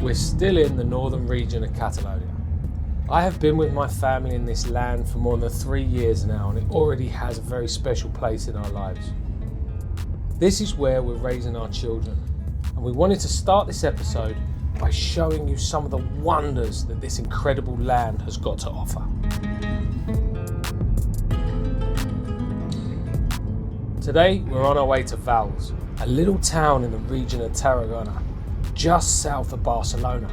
We're still in the northern region of Catalonia. I have been with my family in this land for more than 3 years now, and it already has a very special place in our lives. This is where we're raising our children, and we wanted to start this episode by showing you some of the wonders that this incredible land has got to offer. Today we're on our way to Valls, a little town in the region of Tarragona, just south of Barcelona,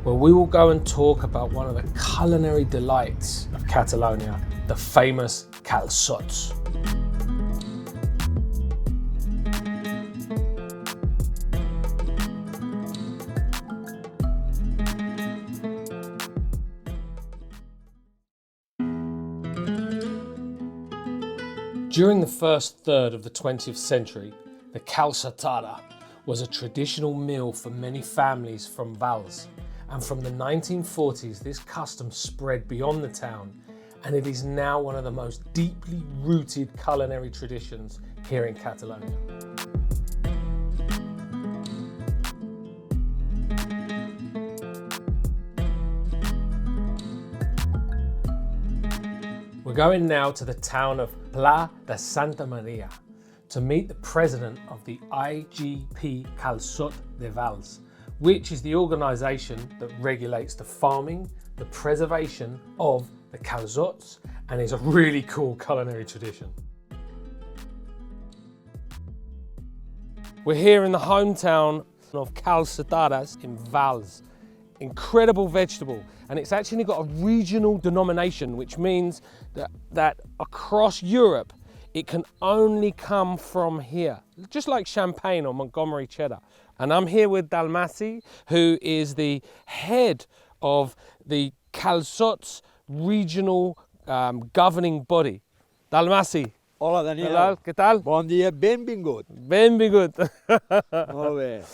where we will go and talk about one of the culinary delights of Catalonia, the famous calçots. During the first third of the 20th century, the calçotada was a traditional meal for many families from Valls, and from the 1940s this custom spread beyond the town, and it is now one of the most deeply rooted culinary traditions here in Catalonia. We're going now to the town of Pla de Santa Maria to meet the president of the IGP Calçot de Valls, which is the organisation that regulates the farming, the preservation of the calçots, and is a really cool culinary tradition. We're here in the hometown of calçotadas in Valls. Incredible vegetable, and it's actually got a regional denomination, which means that across Europe it can only come from here, just like champagne or Montgomery cheddar. And I'm here with Dalmasi, who is the head of the calçots regional governing body. Dalmasi. Hola, Daniel. Hola, ¿qué tal? Bon dia, benvingut. Benvingut. Molt bé.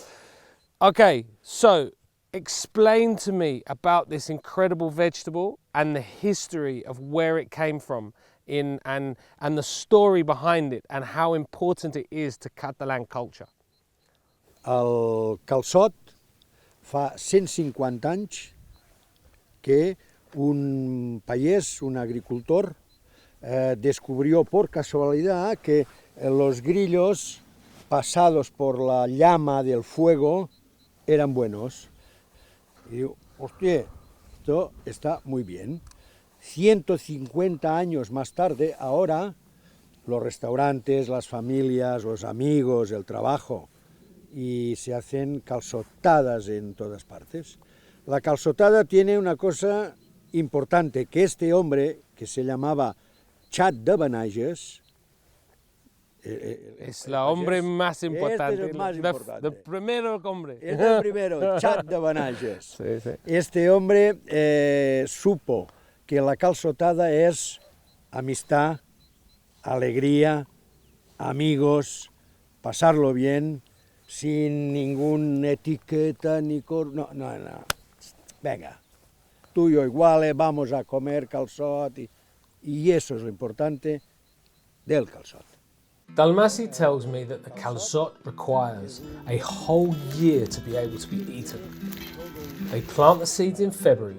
Okay, so explain to me about this incredible vegetable and the history of where it came from and the story behind it and how important it is to Catalan culture. El calçot fa 150 anys que un payés, un agricultor, descubrió por casualidad que los grillos pasados por la llama del fuego eran buenos. Y digo, hostia, esto está muy bien. 150 años más tarde, ahora, los restaurantes, las familias, los amigos, el trabajo, y se hacen calçotadas en todas partes. La calçotada tiene una cosa importante, que este hombre, que se llamaba Chat de Benages, es el hombre más importante. Este es el más importante. El primero hombre. Es el primero, Chat de Benages. Sí, sí. Este hombre supo que la calçotada es amistad, alegría, amigos, pasarlo bien, sin ninguna etiqueta ni no. Venga, tú y yo iguales, vamos a comer calçot y eso es lo importante del calçot. Dalmasi tells me that the calçot requires a whole year to be able to be eaten. They plant the seeds in February,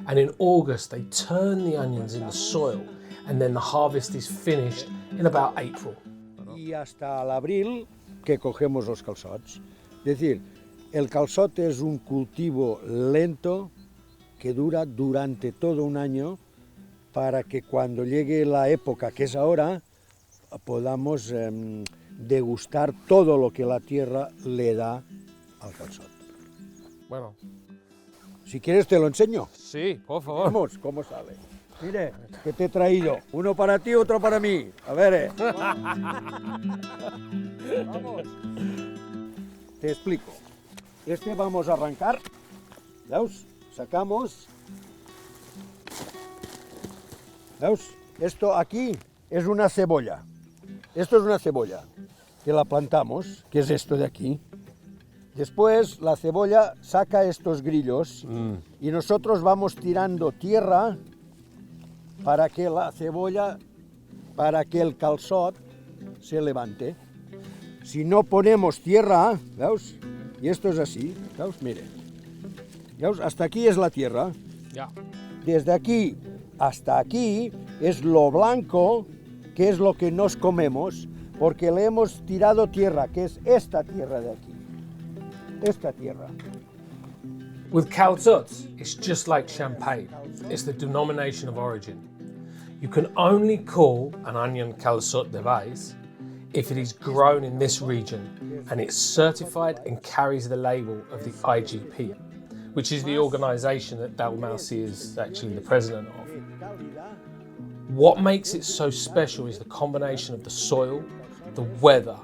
and in August they turn the onions in the soil, and then the harvest is finished in about April. Y hasta el abril que cogemos los calçots. Es decir, el calçot es un cultivo lento que dura durante todo un año para que cuando llegue la época que es ahora podamos degustar todo lo que la tierra le da al calçot. Bueno. Si quieres te lo enseño. Sí, por favor. Vamos, cómo sale. Mire, que te he traído. Uno para ti, otro para mí. A ver, Vamos. Te explico. Este vamos a arrancar. ¿Veus? Sacamos. ¿Veus? Esto aquí es una cebolla. Esto es una cebolla que la plantamos, que es esto de aquí. Después la cebolla saca estos grillos y nosotros vamos tirando tierra para que la cebolla, para que el calçot se levante. Si no ponemos tierra, ¿veus? Y esto es así, ¿veus? Mire. ¿Veus? Hasta aquí es la tierra. Yeah. Desde aquí hasta aquí es lo blanco, que es lo que nos comemos, porque le hemos tirado tierra, que es esta tierra de aquí. Esta tierra. With calçots, it's just like champagne. It's the denomination of origin. You can only call an onion calçot de Valls if it is grown in this region and it's certified and carries the label of the IGP, which is the organisation that Dalmasi is actually the president of. What makes it so special is the combination of the soil, the weather,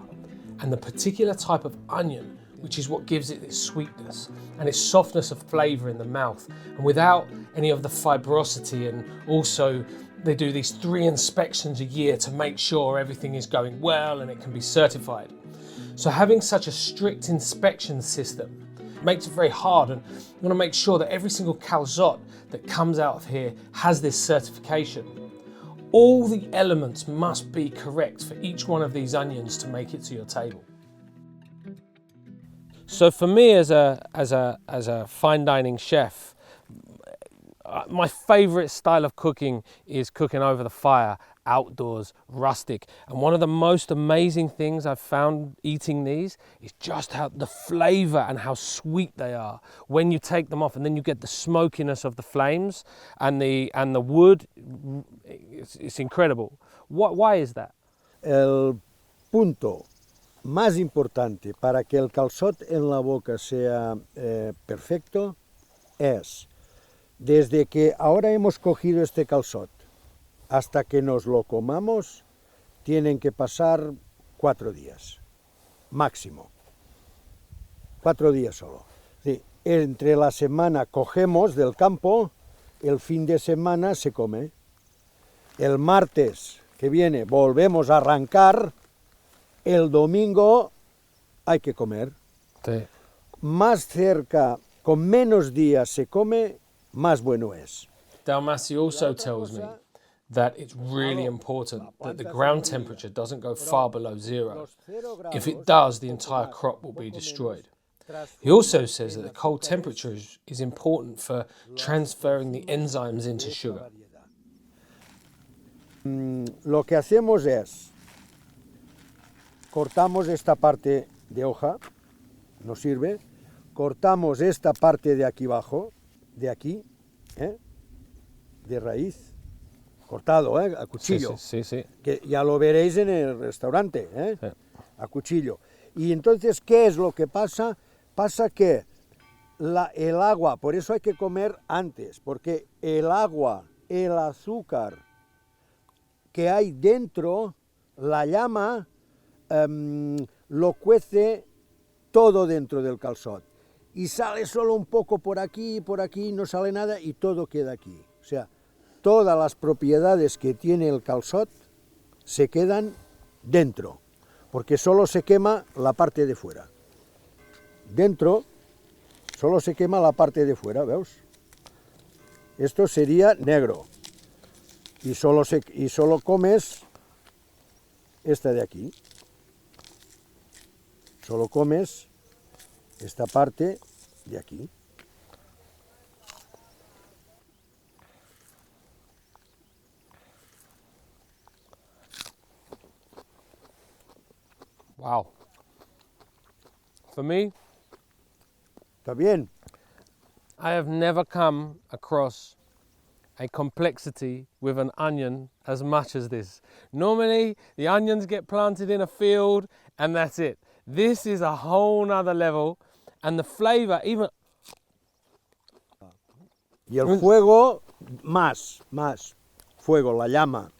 and the particular type of onion, which is what gives it its sweetness and its softness of flavour in the mouth, and without any of the fibrosity. And also they do these 3 inspections a year to make sure everything is going well and it can be certified. So having such a strict inspection system makes it very hard, and you want to make sure that every single calçot that comes out of here has this certification. All the elements must be correct for each one of these onions to make it to your table. So for me as a fine dining chef, my favourite style of cooking is cooking over the fire, outdoors, rustic. And one of the most amazing things I've found eating these is just how the flavour and how sweet they are when you take them off, and then you get the smokiness of the flames and the wood. It's incredible. Why is that? El punto más importante para que el calçot en la boca sea perfecto es, desde que ahora hemos cogido este calçot hasta que nos lo comamos, tienen que pasar 4 días, máximo. 4 días solo. Sí, entre la semana cogemos del campo, el fin de semana se come. El martes que viene volvemos a arrancar, el domingo hay que comer. Sí. Más cerca, con menos días se come, más bueno es. Dalmasi also tells me that it's really important that the ground temperature doesn't go far below 0. If it does, the entire crop will be destroyed. He also says that the cold temperature is important for transferring the enzymes into sugar. Lo que hacemos es, cortamos esta parte de hoja, nos sirve, cortamos esta parte de aquí abajo, de aquí, de raíz, cortado, a cuchillo, Sí. que ya lo veréis en el restaurante, Sí. a cuchillo. Y entonces, ¿qué es lo que pasa? Pasa que el agua, por eso hay que comer antes, porque el agua, el azúcar que hay dentro, la llama, lo cuece todo dentro del calçot. Y sale solo un poco por aquí, no sale nada y todo queda aquí. O sea, todas las propiedades que tiene el calçot se quedan dentro, porque solo se quema la parte de fuera. Dentro solo se quema la parte de fuera, ¿veus? Esto sería negro. Y solo comes esta de aquí. Solo comes esta parte de aquí. Wow. For me, ¿Está bien? I have never come across a complexity with an onion as much as this. Normally, the onions get planted in a field and that's it. This is a whole nother level, and the flavour, even... Y el fuego, más fuego, la llama,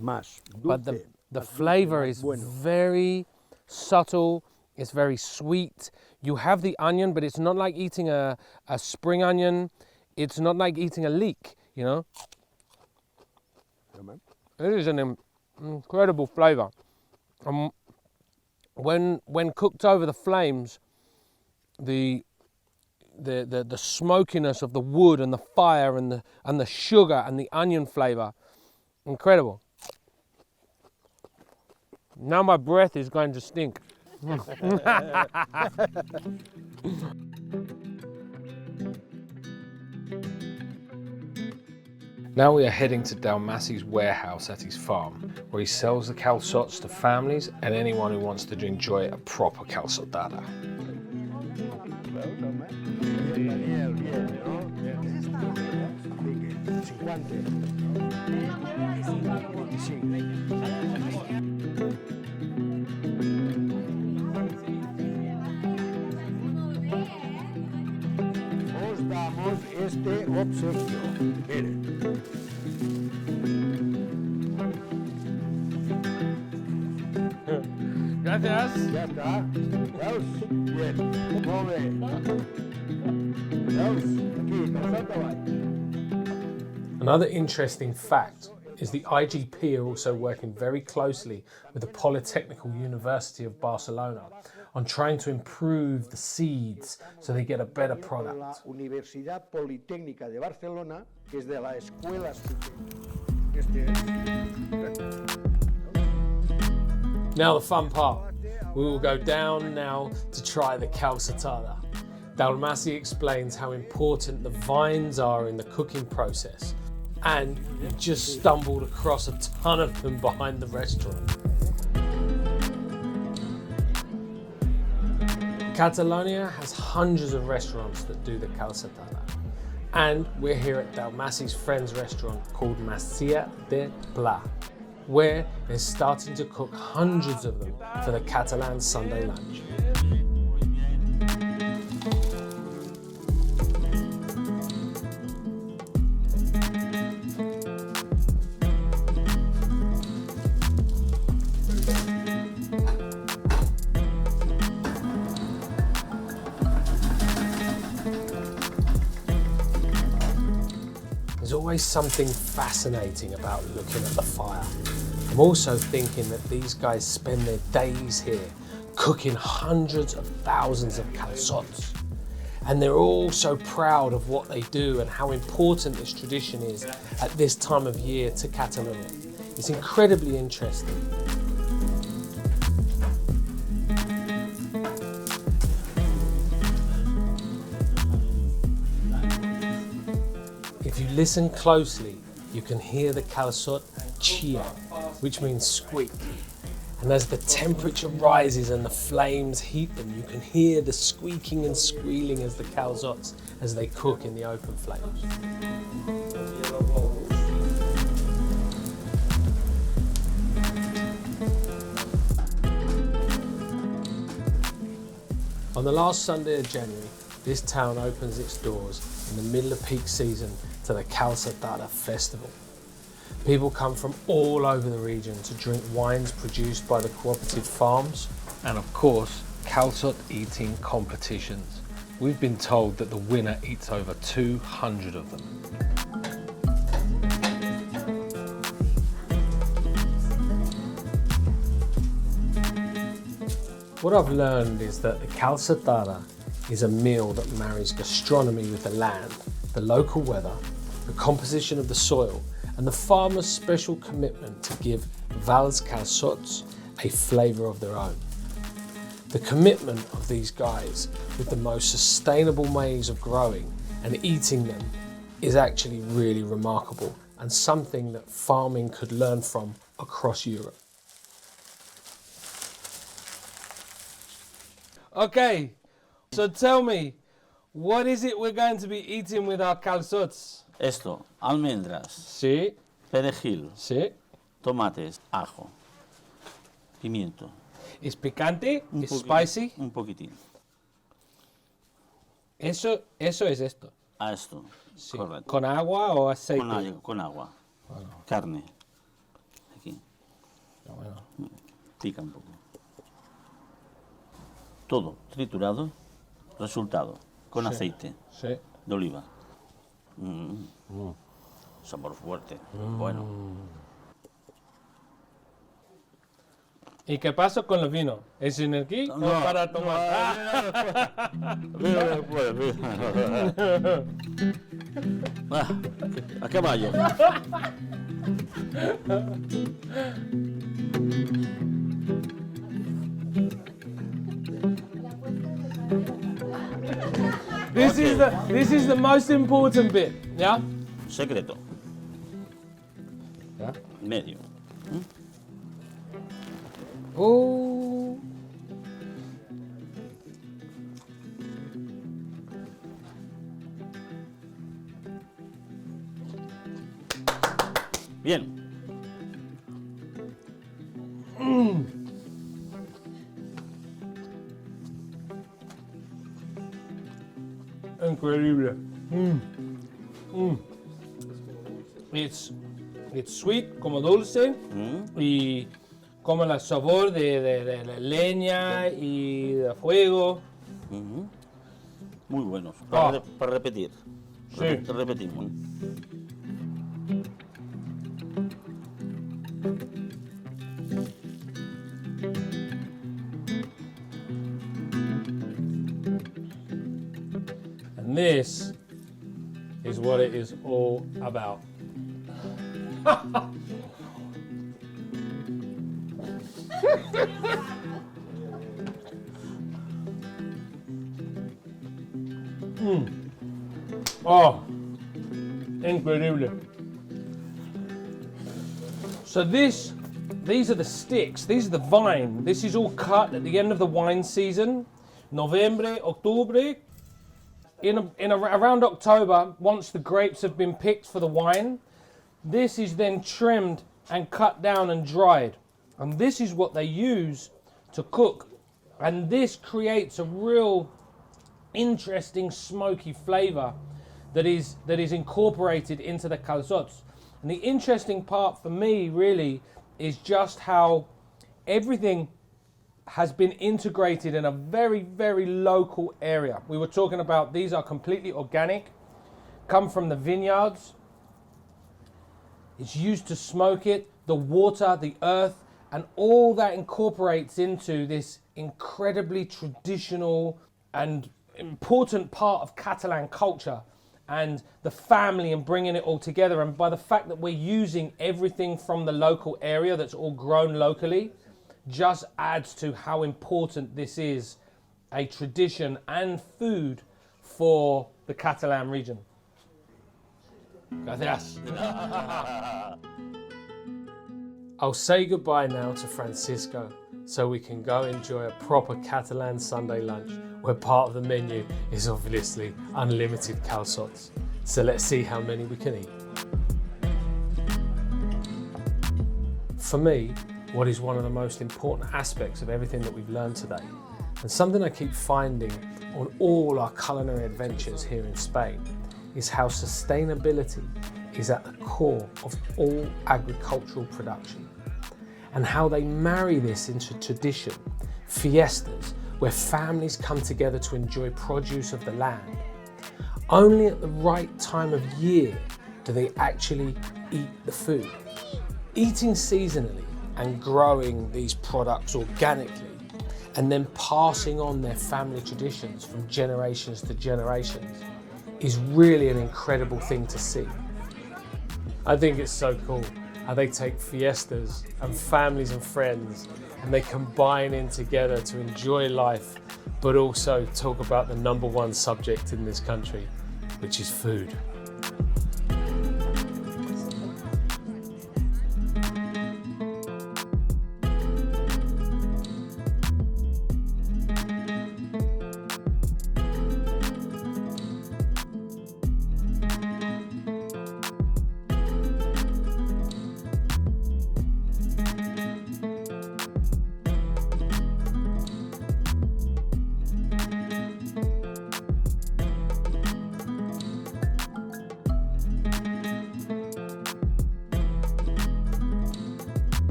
más But dulce. the flavour is bueno. very subtle, it's very sweet. You have the onion, but it's not like eating a spring onion. It's not like eating a leek, you know? It is an incredible flavour. When cooked over the flames, the smokiness of the wood and the fire and the sugar and the onion flavour, incredible. Now my breath is going to stink. Now we are heading to Dalmassi's warehouse at his farm, where he sells the calçots to families and anyone who wants to enjoy a proper calçotada. Os damos este obsequio. Miren. Gracias. Ya está. Valls, bien. Molt bé. Valls, aquí, calçot davall. Another interesting fact is the IGP are also working very closely with the Polytechnical University of Barcelona on trying to improve the seeds so they get a better La product. Universidad Politécnica de Barcelona, que es de la escuela Now the fun part. We will go down now to try the calçotada. Dalmassi explains how important the vines are in the cooking process, and we just stumbled across a ton of them behind the restaurant. Catalonia has hundreds of restaurants that do the calçotada, and we're here at Dalmassi's friend's restaurant called Masia de Pla, where they're starting to cook hundreds of them for the Catalan Sunday lunch. There's always something fascinating about looking at the fire. I'm also thinking that these guys spend their days here cooking hundreds of thousands of calçots. And they're all so proud of what they do and how important this tradition is at this time of year to Catalonia. It's incredibly interesting. If you listen closely, you can hear the calçot chia, which means squeak. And as the temperature rises and the flames heat them, you can hear the squeaking and squealing as the calçots as they cook in the open flames. On the last Sunday of January, this town opens its doors in the middle of peak season to the Calçotada festival. People come from all over the region to drink wines produced by the cooperative farms, and of course, calçot eating competitions. We've been told that the winner eats over 200 of them. What I've learned is that the calçotada is a meal that marries gastronomy with the land, the local weather, the composition of the soil, and the farmer's special commitment to give Valls calçots a flavour of their own. The commitment of these guys with the most sustainable ways of growing and eating them is actually really remarkable and something that farming could learn from across Europe. Okay, so tell me, what is it we're going to be eating with our calçots? Esto, almendras, Sí, perejil, sí. tomates, ajo, pimiento. ¿Es picante? Un ¿Es poquitín, spicy? Un poquitín. Eso es esto. A esto, Sí. correcto. ¿Con agua o aceite? Con agua. Bueno, Carne. Aquí, bueno. pica un poco. Todo triturado, resultado, con Sí. aceite Sí. de oliva. Sabor fuerte, bueno. ¿Y qué pasa con el vino? ¿Es en aquí o para tomar? Vino después, vino. A caballo. This is the most important bit, yeah? Secreto. Medio. Oh. Bien. Increíble. It's sweet, como dulce, y como el sabor de la leña y de fuego. Muy buenos. Ah. Para repetir. Sí. Repetimos. And this is what it is all about. Oh, incredible. So these are the sticks, these are the vine. This is all cut at the end of the wine season, November, October. Around October, once the grapes have been picked for the wine, this is then trimmed and cut down and dried. And this is what they use to cook. And this creates a real interesting smoky flavor that is incorporated into the calçots. And the interesting part for me really is just how everything has been integrated in a very, very local area. We were talking about these are completely organic, come from the vineyards. It's used to smoke it, the water, the earth, and all that incorporates into this incredibly traditional and important part of Catalan culture and the family and bringing it all together. And by the fact that we're using everything from the local area that's all grown locally, just adds to how important this is a tradition and food for the Catalan region. Gracias. I'll say goodbye now to Francisco so we can go enjoy a proper Catalan Sunday lunch where part of the menu is obviously unlimited calçots. So let's see how many we can eat. For me, what is one of the most important aspects of everything that we've learned today, and something I keep finding on all our culinary adventures here in Spain, is how sustainability is at the core of all agricultural production, and how they marry this into tradition, fiestas, where families come together to enjoy produce of the land. Only at the right time of year do they actually eat the food. Eating seasonally and growing these products organically and then passing on their family traditions from generations to generations is really an incredible thing to see. I think it's so cool how they take fiestas and families and friends and they combine in together to enjoy life, but also talk about the number one subject in this country, which is food.